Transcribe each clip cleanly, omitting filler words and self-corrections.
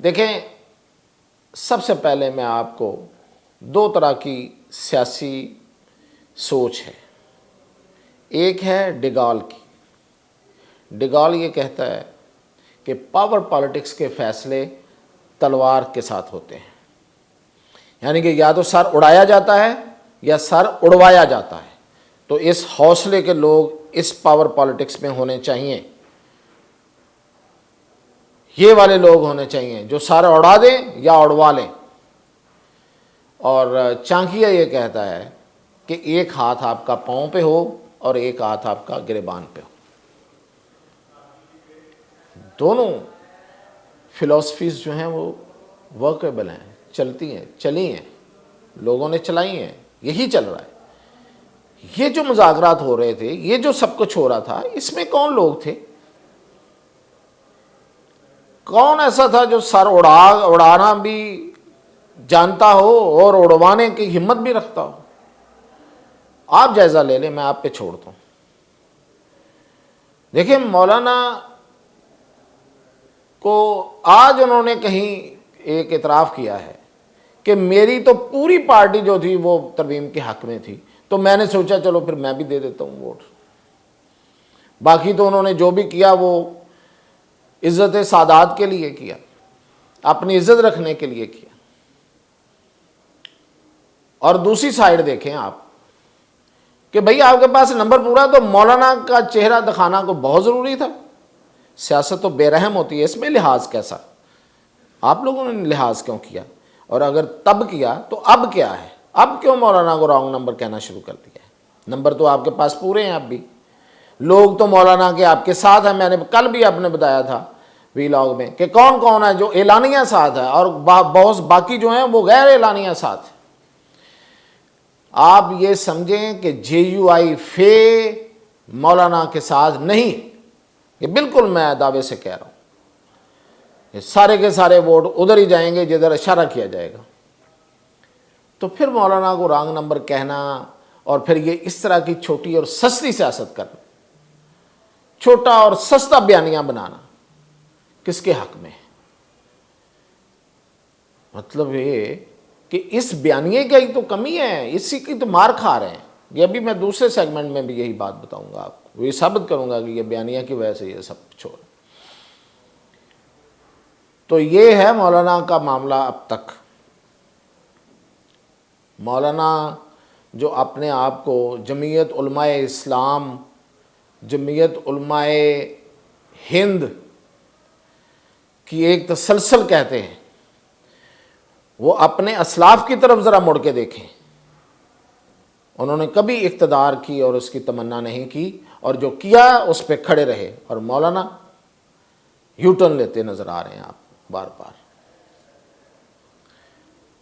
دیکھیں، سب سے پہلے میں آپ کو دو طرح کی سیاسی سوچ ہے. ایک ہے ڈیگال کی. ڈیگال یہ کہتا ہے کہ پاور پالیٹکس کے فیصلے تلوار کے ساتھ ہوتے ہیں، یعنی کہ یا تو سر اڑایا جاتا ہے یا سر اڑوایا جاتا ہے. تو اس حوصلے کے لوگ اس پاور پالیٹکس میں ہونے چاہیے. یہ والے لوگ ہونے چاہیے جو سر اڑا دیں یا اڑوا لیں. اور چانکیا یہ کہتا ہے کہ ایک ہاتھ آپ کا پاؤں پہ ہو اور ایک ہاتھ آپ کا گریبان پہ ہو. دونوں فلسفیز جو ہیں وہ ورکیبل ہیں، چلتی ہیں، چلی ہیں، لوگوں نے چلائی ہیں، یہی چل رہا ہے. یہ جو مذاکرات ہو رہے تھے، یہ جو سب کچھ ہو رہا تھا، اس میں کون لوگ تھے؟ کون ایسا تھا جو سر اڑانا بھی جانتا ہو اور اڑوانے کی ہمت بھی رکھتا ہو؟ آپ جائزہ لے لیں، میں آپ پہ چھوڑتا ہوں. دیکھیں، مولانا کو آج انہوں نے کہیں ایک اعتراف کیا ہے کہ میری تو پوری پارٹی جو تھی وہ ترمیم کے حق میں تھی، تو میں نے سوچا چلو پھر میں بھی دے دیتا ہوں ووٹ. باقی تو انہوں نے جو بھی کیا وہ عزت سادات کے لیے کیا، اپنی عزت رکھنے کے لیے کیا. اور دوسری سائیڈ دیکھیں آپ کہ بھئی آپ کے پاس نمبر پورا، تو مولانا کا چہرہ دکھانا کو بہت ضروری تھا. سیاست تو بے رحم ہوتی ہے، اس میں لحاظ کیسا؟ آپ لوگوں نے لحاظ کیوں کیا؟ اور اگر تب کیا تو اب کیا ہے؟ اب کیوں مولانا کو رانگ نمبر کہنا شروع کر دیا ہے؟ نمبر تو آپ کے پاس پورے ہیں. اب بھی لوگ تو مولانا کے آپ کے ساتھ ہیں. میں نے کل بھی آپ نے بتایا تھا ویلاگ میں کہ کون کون ہے جو اعلانیہ ساتھ ہے اور بہت باقی جو ہیں وہ غیر اعلانیہ ساتھ ہیں. آپ یہ سمجھیں کہ جے یو آئی فے مولانا کے ساتھ نہیں، یہ بالکل میں دعوے سے کہہ رہا ہوں. یہ سارے کے سارے ووٹ ادھر ہی جائیں گے جدھر اشارہ کیا جائے گا. تو پھر مولانا کو رانگ نمبر کہنا اور پھر یہ اس طرح کی چھوٹی اور سستی سیاست کرنا، چھوٹا اور سستا بیانیہ بنانا، کس کے حق میں؟ مطلب یہ کہ اس بیانیے کا ہی تو کمی ہے، اسی کی تو مار کھا رہے ہیں. یہ ابھی میں دوسرے سیگمنٹ میں بھی یہی بات بتاؤں گا آپ کو، یہ ثابت کروں گا کہ یہ بیانیہ کی وجہ سے یہ سب کچھ ہو رہا ہے. تو یہ ہے مولانا کا معاملہ اب تک. مولانا جو اپنے آپ کو جمعیت علماء اسلام، جمعیت علماء ہند کی ایک تسلسل کہتے ہیں، وہ اپنے اسلاف کی طرف ذرا مڑ کے دیکھیں. انہوں نے کبھی اقتدار کی اور اس کی تمنا نہیں کی، اور جو کیا اس پہ کھڑے رہے. اور مولانا یو ٹرن لیتے نظر آ رہے ہیں آپ بار بار.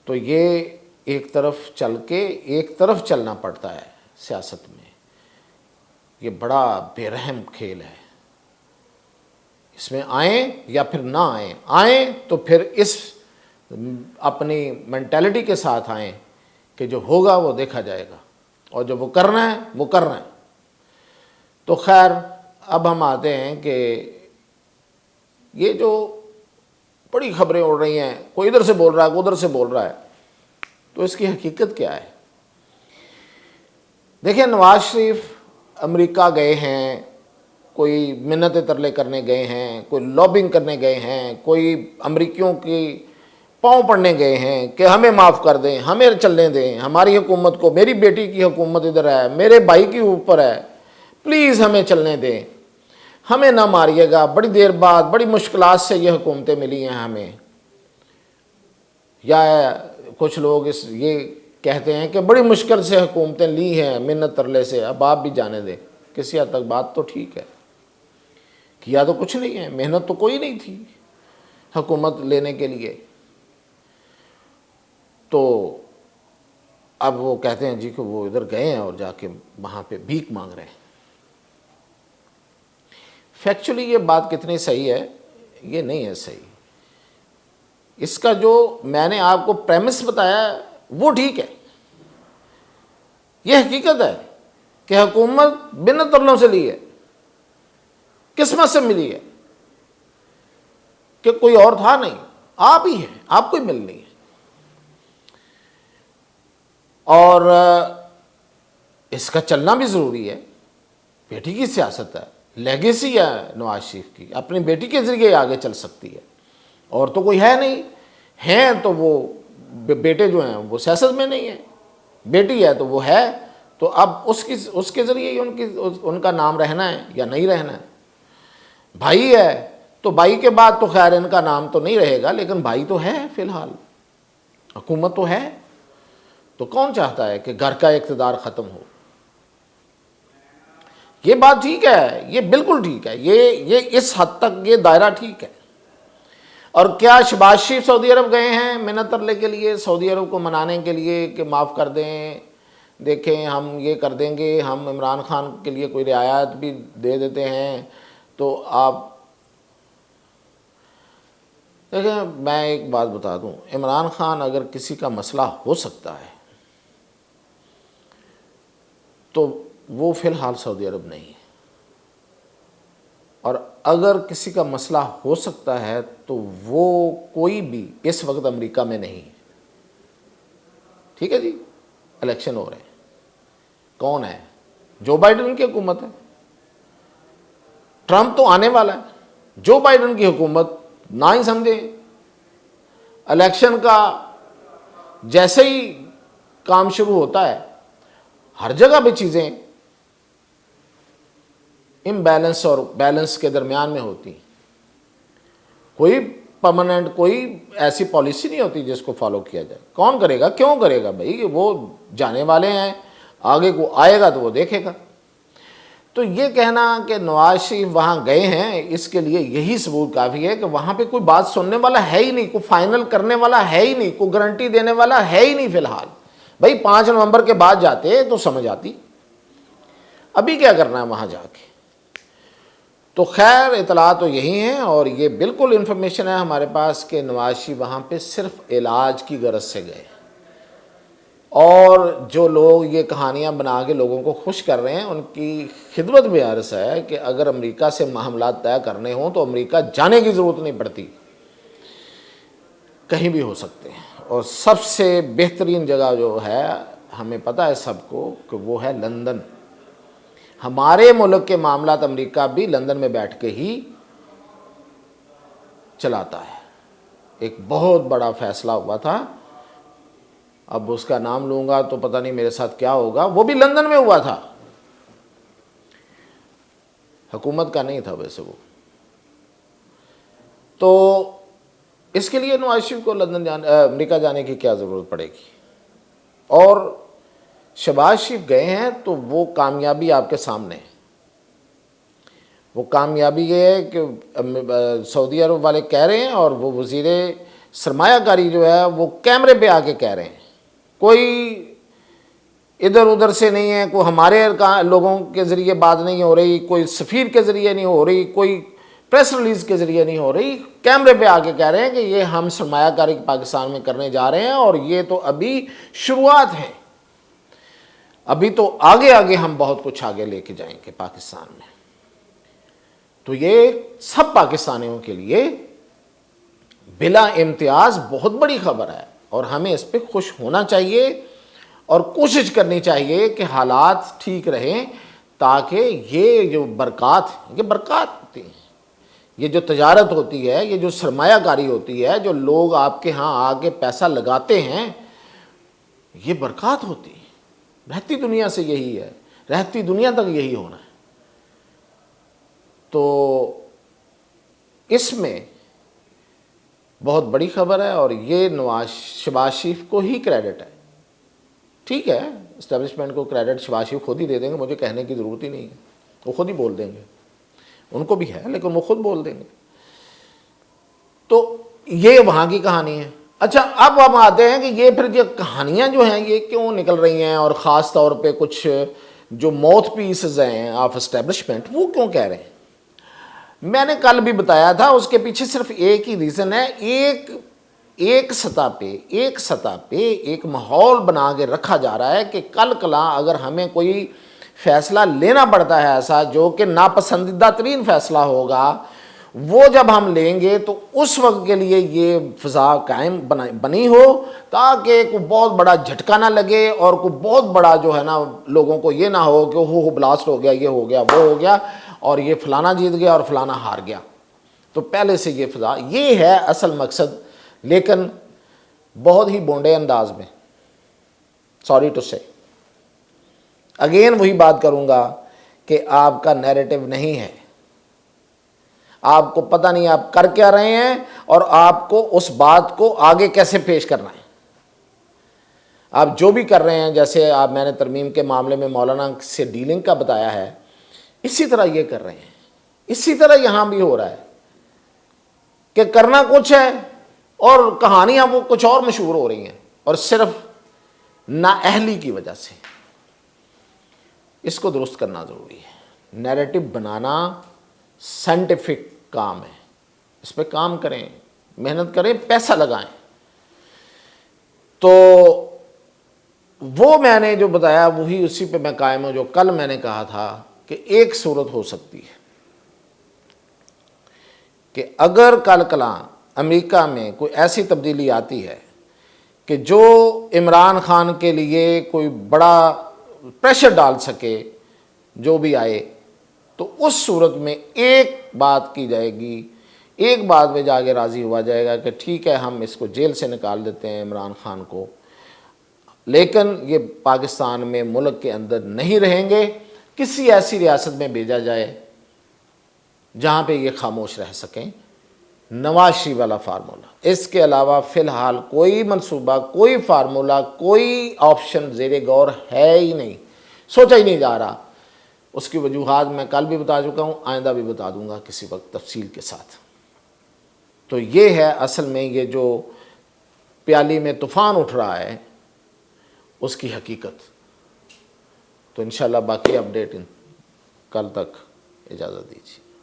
تو یہ ایک طرف چل کے ایک طرف چلنا پڑتا ہے سیاست میں. یہ بڑا بے رحم کھیل ہے. اس میں آئیں یا پھر نہ آئیں، آئیں تو پھر اس اپنی مینٹیلٹی کے ساتھ آئیں کہ جو ہوگا وہ دیکھا جائے گا، اور جو وہ کرنا ہے وہ کرنا ہے. تو خیر، اب ہم آتے ہیں کہ یہ جو بڑی خبریں اڑ رہی ہیں، کوئی ادھر سے بول رہا ہے کوئی ادھر سے بول رہا ہے، تو اس کی حقیقت کیا ہے؟ دیکھیں، نواز شریف امریکہ گئے ہیں، کوئی منتیں ترلے کرنے گئے ہیں، کوئی لابنگ کرنے گئے ہیں، کوئی امریکیوں کی پاؤں پڑنے گئے ہیں کہ ہمیں معاف کر دیں، ہمیں چلنے دیں، ہماری حکومت کو، میری بیٹی کی حکومت ادھر ہے، میرے بھائی کی اوپر ہے، پلیز ہمیں چلنے دیں، ہمیں نہ ماریے گا. بڑی دیر بعد بڑی مشکلات سے یہ حکومتیں ملی ہیں ہمیں. یا کچھ لوگ یہ کہتے ہیں کہ بڑی مشکل سے حکومتیں لی ہیں منت ترلے سے، اب آپ بھی جانے دیں. کسی حد تک بات تو ٹھیک ہے، کیا تو کچھ نہیں ہے، محنت تو کوئی نہیں تھی حکومت لینے کے لیے. تو اب وہ کہتے ہیں جی کہ وہ ادھر گئے ہیں اور جا کے وہاں پہ بھیک مانگ رہے ہیں. فیکچولی یہ بات کتنی صحیح ہے؟ یہ نہیں ہے صحیح. اس کا جو میں نے آپ کو پریمس بتایا وہ ٹھیک ہے. یہ حقیقت ہے کہ حکومت بن ترلوں سے لی ہے، قسمت سے ملی ہے، کہ کوئی اور تھا نہیں. آپ ہی ہیں, آپ کوئی مل نہیں ہے. اور اس کا چلنا بھی ضروری ہے. بیٹی کی سیاست ہے, لیگیسی ہے نواز شریف کی, اپنی بیٹی کے ذریعے آگے چل سکتی ہے, اور تو کوئی ہے نہیں. ہیں تو وہ بیٹے جو ہیں وہ سیاست میں نہیں ہیں, بیٹی ہے تو وہ ہے, تو اب اس کے ذریعے ہی ان کا نام رہنا ہے یا نہیں رہنا ہے. بھائی ہے تو بھائی کے بعد تو خیر ان کا نام تو نہیں رہے گا, لیکن بھائی تو ہے فی الحال, حکومت تو ہے. تو کون چاہتا ہے کہ گھر کا اقتدار ختم ہو؟ یہ بات ٹھیک ہے, یہ بالکل ٹھیک ہے, یہ اس حد تک یہ دائرہ ٹھیک ہے. اور کیا شہباز شریف سعودی عرب گئے ہیں منت ترلے کے لیے, سعودی عرب کو منانے کے لیے کہ معاف کر دیں, دیکھیں ہم یہ کر دیں گے, ہم عمران خان کے لیے کوئی رعایت بھی دے دیتے ہیں, تو آپ دیکھیں. میں ایک بات بتا دوں, عمران خان اگر کسی کا مسئلہ ہو سکتا ہے تو وہ فی الحال سعودی عرب نہیں ہے, اور اگر کسی کا مسئلہ ہو سکتا ہے تو وہ کوئی بھی اس وقت امریکہ میں نہیں ہے. ٹھیک ہے جی, الیکشن ہو رہے ہیں, کون ہے؟ جو بائیڈن کی حکومت ہے. ٹرمپ تو آنے والا ہے, جو بائیڈن کی حکومت نہ ہی سمجھے. الیکشن کا جیسے ہی کام شروع ہوتا ہے ہر جگہ پہ چیزیں امبیلنس اور بیلنس کے درمیان میں ہوتی. کوئی پرماننٹ کوئی ایسی پالیسی نہیں ہوتی جس کو فالو کیا جائے. کون کرے گا, کیوں کرے گا بھائی, وہ جانے والے ہیں, آگے کو آئے گا تو وہ دیکھے گا. تو یہ کہنا کہ نواز شریف وہاں گئے ہیں, اس کے لیے یہی ثبوت کافی ہے کہ وہاں پہ کوئی بات سننے والا ہے ہی نہیں, کوئی فائنل کرنے والا ہے ہی نہیں, کوئی گارنٹی دینے والا ہے ہی نہیں فی الحال. بھائی 5 نومبر کے بعد جاتے تو سمجھ آتی, ابھی کیا کرنا ہے وہاں جا کے. تو خیر اطلاع تو یہی ہیں, اور یہ بالکل انفارمیشن ہے ہمارے پاس کہ نواز شریف وہاں پہ صرف علاج کی غرض سے گئے. اور جو لوگ یہ کہانیاں بنا کے لوگوں کو خوش کر رہے ہیں ان کی خدمت میں عرض ہے کہ اگر امریکہ سے معاملات طے کرنے ہوں تو امریکہ جانے کی ضرورت نہیں پڑتی, کہیں بھی ہو سکتے ہیں. اور سب سے بہترین جگہ جو ہے ہمیں پتہ ہے سب کو کہ وہ ہے لندن. ہمارے ملک کے معاملات امریکہ بھی لندن میں بیٹھ کے ہی چلاتا ہے. ایک بہت بڑا فیصلہ ہوا تھا, اب اس کا نام لوں گا تو پتہ نہیں میرے ساتھ کیا ہوگا, وہ بھی لندن میں ہوا تھا, حکومت کا نہیں تھا ویسے وہ. تو اس کے لیے نواز شریف کو امریکہ جانے کی کیا ضرورت پڑے گی. اور شہباز شریف گئے ہیں تو وہ کامیابی آپ کے سامنے ہے. وہ کامیابی یہ ہے کہ سعودی عرب والے کہہ رہے ہیں, اور وہ وزیر سرمایہ کاری جو ہے وہ کیمرے پہ آ کے کہہ رہے ہیں, کوئی ادھر ادھر سے نہیں ہے, کوئی ہمارے لوگوں کے ذریعے بات نہیں ہو رہی, کوئی سفیر کے ذریعے نہیں ہو رہی, کوئی پریس ریلیز کے ذریعے نہیں ہو رہی. کیمرے پہ آ کے کہہ رہے ہیں کہ یہ ہم سرمایہ کاری پاکستان میں کرنے جا رہے ہیں, اور یہ تو ابھی شروعات ہے, ابھی تو آگے آگے ہم بہت کچھ آگے لے کے جائیں گے پاکستان میں. تو یہ سب پاکستانیوں کے لیے بلا امتیاز بہت بڑی خبر ہے, اور ہمیں اس پہ خوش ہونا چاہیے اور کوشش کرنی چاہیے کہ حالات ٹھیک رہیں, تاکہ یہ جو برکات ہوتی ہیں, یہ جو تجارت ہوتی ہے, یہ جو سرمایہ کاری ہوتی ہے, جو لوگ آپ کے ہاں آ کے پیسہ لگاتے ہیں, یہ برکات ہوتی ہے. رہتی دنیا سے یہی ہے, رہتی دنیا تک یہی ہونا ہے. تو اس میں بہت بڑی خبر ہے, اور یہ شہباز شریف کو ہی کریڈٹ ہے. ٹھیک ہے, اسٹیبلشمنٹ کو کریڈٹ شہباز شریف خود ہی دے دیں گے, مجھے کہنے کی ضرورت ہی نہیں ہے, وہ خود ہی بول دیں گے. ان کو بھی ہے لیکن وہ خود بول دیں گے. تو یہ وہاں کی کہانی ہے. اچھا, اب ہم آتے ہیں کہ یہ پھر یہ کہانیاں جو ہیں یہ کیوں نکل رہی ہیں, اور خاص طور پہ کچھ جو موتھ پیسز ہیں آف اسٹیبلشمنٹ وہ کیوں کہہ رہے ہیں. میں نے کل بھی بتایا تھا, اس کے پیچھے صرف ایک ہی ریزن ہے. ایک سطح پہ ایک ماحول بنا کے رکھا جا رہا ہے کہ کل کلا اگر ہمیں کوئی فیصلہ لینا پڑتا ہے ایسا جو کہ ناپسندیدہ ترین فیصلہ ہوگا, وہ جب ہم لیں گے تو اس وقت کے لیے یہ فضا قائم بنی ہو تاکہ کوئی بہت بڑا جھٹکا نہ لگے اور کوئی بہت بڑا جو ہے نا لوگوں کو یہ نہ ہو کہ ہو بلاسٹ ہو گیا، یہ ہو گیا، وہ ہو گیا اور یہ فلانا جیت گیا اور فلانا ہار گیا۔ تو پہلے سے یہ فضا، یہ ہے اصل مقصد، لیکن بہت ہی بونڈے انداز میں، سوری ٹو سے اگین وہی بات کروں گا کہ آپ کا نیریٹو نہیں ہے، آپ کو پتہ نہیں آپ کر کیا رہے ہیں اور آپ کو اس بات کو آگے کیسے پیش کرنا ہے۔ آپ جو بھی کر رہے ہیں، جیسے آپ میں نے ترمیم کے معاملے میں مولانا سے ڈیلنگ کا بتایا ہے، اسی طرح یہ کر رہے ہیں، اسی طرح یہاں بھی ہو رہا ہے کہ کرنا کچھ ہے اور کہانیاں وہ کچھ اور مشہور ہو رہی ہیں، اور صرف نااہلی کی وجہ سے۔ اس کو درست کرنا ضروری ہے۔ نیریٹو بنانا سائنٹیفک کام ہے، اس پہ کام کریں، محنت کریں، پیسہ لگائیں۔ تو وہ میں نے جو بتایا وہی اسی پہ میں قائم ہوں جو کل میں نے کہا تھا کہ ایک صورت ہو سکتی ہے کہ اگر کل کلاں امریکہ میں کوئی ایسی تبدیلی آتی ہے کہ جو عمران خان کے لیے کوئی بڑا پریشر ڈال سکے، جو بھی آئے، تو اس صورت میں ایک بات کی جائے گی، ایک بات میں جا کے راضی ہوا جائے گا کہ ٹھیک ہے ہم اس کو جیل سے نکال دیتے ہیں عمران خان کو، لیکن یہ پاکستان میں ملک کے اندر نہیں رہیں گے، کسی ایسی ریاست میں بھیجا جائے جہاں پہ یہ خاموش رہ سکیں۔ نواز شریف والا فارمولہ، اس کے علاوہ فی الحال کوئی منصوبہ، کوئی فارمولہ، کوئی آپشن زیر غور ہے ہی نہیں، سوچا ہی نہیں جا رہا۔ اس کی وجوہات میں کل بھی بتا چکا ہوں، آئندہ بھی بتا دوں گا کسی وقت تفصیل کے ساتھ۔ تو یہ ہے اصل میں یہ جو پیالی میں طوفان اٹھ رہا ہے اس کی حقیقت۔ تو انشاءاللہ باقی اپڈیٹ کل تک، اجازت دیجیے۔